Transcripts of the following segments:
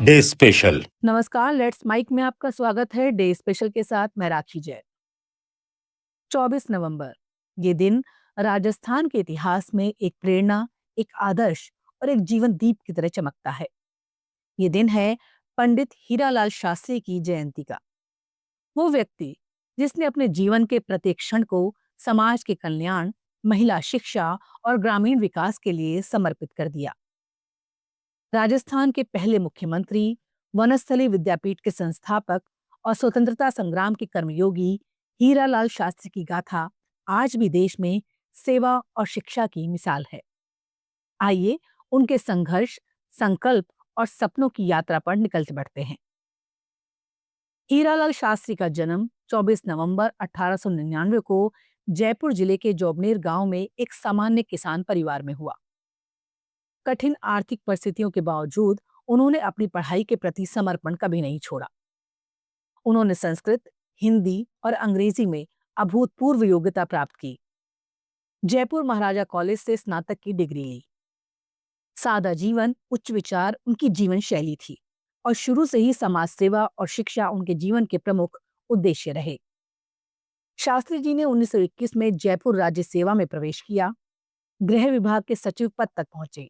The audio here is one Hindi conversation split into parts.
Day special. नमस्कार, लेट्स माइक में आपका स्वागत है। डे स्पेशल के साथ मैं राखी जैन। 24 नवंबर ये दिन राजस्थान के इतिहास में एक प्रेरणा, एक आदर्श और एक जीवन दीप की तरह चमकता है। ये दिन है पंडित हीरालाल शास्त्री की जयंती का। वो व्यक्ति जिसने अपने जीवन के प्रत्येक क्षण को समाज के कल्याण, महिला शिक्षा और ग्रामीण विकास के लिए समर्पित कर दिया। राजस्थान के पहले मुख्यमंत्री, वनस्थली विद्यापीठ के संस्थापक और स्वतंत्रता संग्राम के कर्मयोगी हीरालाल शास्त्री की गाथा आज भी देश में सेवा और शिक्षा की मिसाल है। आइए उनके संघर्ष, संकल्प और सपनों की यात्रा पर निकल बढ़ते हैं। हीरालाल शास्त्री का जन्म 24 नवंबर 1899 को जयपुर जिले के जोबनेर गांव में एक सामान्य किसान परिवार में हुआ। कठिन आर्थिक परिस्थितियों के बावजूद उन्होंने अपनी पढ़ाई के प्रति समर्पण कभी नहीं छोड़ा। उन्होंने संस्कृत, हिंदी और अंग्रेजी में अभूतपूर्व योग्यता प्राप्त की। जयपुर महाराजा कॉलेज से स्नातक की डिग्री ली। सादा जीवन, उच्च विचार उनकी जीवन शैली थी और शुरू से ही समाज सेवा और शिक्षा उनके जीवन के प्रमुख उद्देश्य रहे। शास्त्री जी ने 1921 में जयपुर राज्य सेवा में प्रवेश किया। गृह विभाग के सचिव पद तक पहुंचे,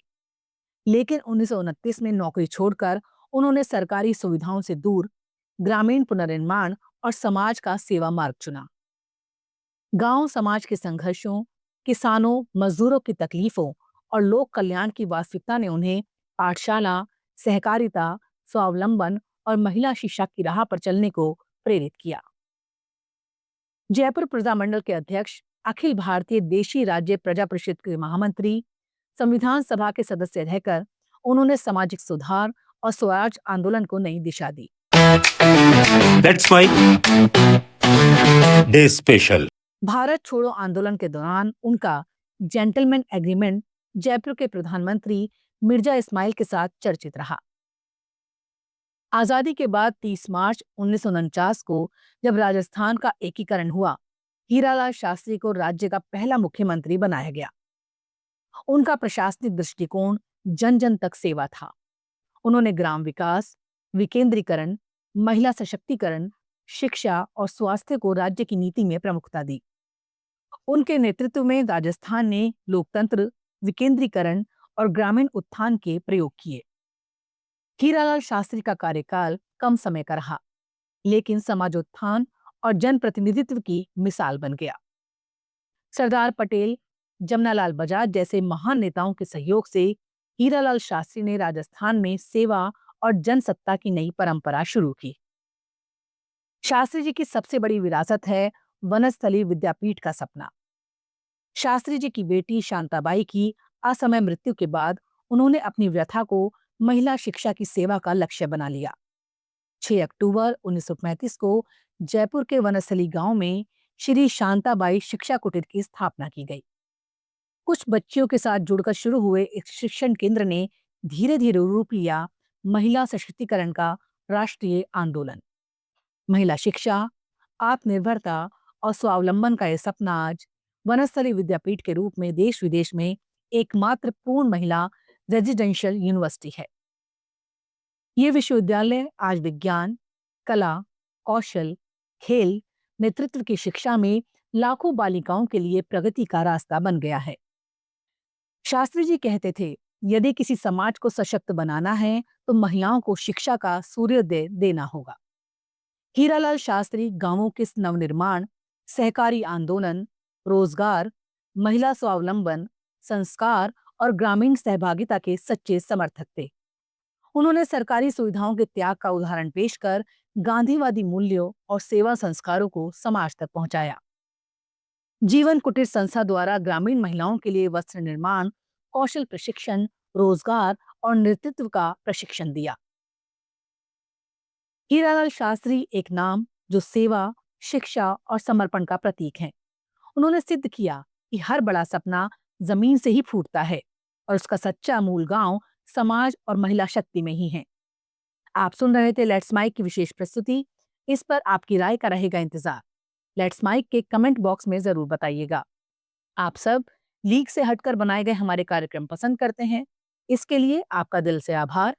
लेकिन 1929 में नौकरी छोड़कर उन्होंने सरकारी सुविधाओं से दूर ग्रामीण पुनर्निर्माण और समाज का सेवा मार्ग चुना। गांव समाज के संघर्षों, किसानों, मजदूरों की तकलीफों और लोक कल्याण की वास्तविकता ने उन्हें पाठशाला, सहकारिता, स्वावलंबन और महिला शिक्षा की राह पर चलने को प्रेरित किया। जयपुर प्रजामंडल के अध्यक्ष, अखिल भारतीय देशी राज्य प्रजा परिषद के महामंत्री, संविधान सभा के सदस्य रहकर उन्होंने सामाजिक सुधार और स्वराज आंदोलन को नई दिशा दी। That's my day special. Bharat छोड़ो आंदोलन के दौरान उनका जेंटलमैन एग्रीमेंट जयपुर के प्रधानमंत्री मिर्जा इस्माइल के साथ चर्चित रहा। आजादी के बाद 30 मार्च 1949 को जब राजस्थान का एकीकरण हुआ, हीरालाल शास्त्री को राज्य का पहला मुख्यमंत्री बनाया गया। उनका प्रशासनिक दृष्टिकोण जन जन तक सेवा था। उन्होंने ग्राम विकास, विकेंद्रीकरण, महिला सशक्तिकरण, शिक्षा और स्वास्थ्य को राज्य की नीति में प्रमुखता दी। उनके नेतृत्व में राजस्थान ने लोकतंत्र, विकेंद्रीकरण और ग्रामीण उत्थान के प्रयोग किए। हीरालाल शास्त्री का कार्यकाल कम समय का रहा, लेकिन समाजोत्थान और जनप्रतिनिधित्व की मिसाल बन गया। सरदार पटेल, जमनालाल बजाज जैसे महान नेताओं के सहयोग से हीरालाल शास्त्री ने राजस्थान में सेवा और जनसत्ता की नई परंपरा शुरू की। शास्त्री जी की सबसे बड़ी विरासत है वनस्थली विद्यापीठ का सपना। शास्त्री जी की बेटी शांताबाई की असमय मृत्यु के बाद उन्होंने अपनी व्यथा को महिला शिक्षा की सेवा का लक्ष्य बना लिया। 6 अक्टूबर 1935 को जयपुर के वनस्थली गांव में श्री शांताबाई शिक्षा कुटीर की स्थापना की गई। कुछ बच्चियों के साथ जुड़कर शुरू हुए इस शिक्षण केंद्र ने धीरे धीरे रूप लिया महिला सशक्तिकरण का राष्ट्रीय आंदोलन। महिला शिक्षा, आत्मनिर्भरता और स्वावलंबन का यह सपना आज वनस्थली विद्यापीठ के रूप में देश विदेश में एकमात्र पूर्ण महिला रेजिडेंशियल यूनिवर्सिटी है। ये विश्वविद्यालय आज विज्ञान, कला, कौशल, खेल, नेतृत्व की शिक्षा में लाखों बालिकाओं के लिए प्रगति का रास्ता बन गया है। शास्त्री जी कहते थे, यदि किसी समाज को सशक्त बनाना है तो महिलाओं को शिक्षा का सूर्योदय देना होगा। हीरालाल शास्त्री गांवों के नवनिर्माण, सहकारी आंदोलन, रोजगार, महिला स्वावलंबन, संस्कार और ग्रामीण सहभागिता के सच्चे समर्थक थे। उन्होंने सरकारी सुविधाओं के त्याग का उदाहरण पेश कर गांधीवादी मूल्यों और सेवा संस्कारों को समाज तक पहुंचाया। जीवन कुटीर संस्था द्वारा ग्रामीण महिलाओं के लिए वस्त्र निर्माण, कौशल प्रशिक्षण, रोजगार और नेतृत्व का प्रशिक्षण दिया। हीरालाल शास्त्री एक नाम जो सेवा, शिक्षा और समर्पण का प्रतीक है। उन्होंने सिद्ध किया कि हर बड़ा सपना जमीन से ही फूटता है और उसका सच्चा मूल गांव, समाज और महिला शक्ति में ही है। आप सुन रहे थे लेट्स माइक की विशेष प्रस्तुति। इस पर आपकी राय का रहेगा इंतजार। लेट्स माइक के कमेंट बॉक्स में जरूर बताइएगा। आप सब लीग से हटकर बनाए गए हमारे कार्यक्रम पसंद करते हैं, इसके लिए आपका दिल से आभार।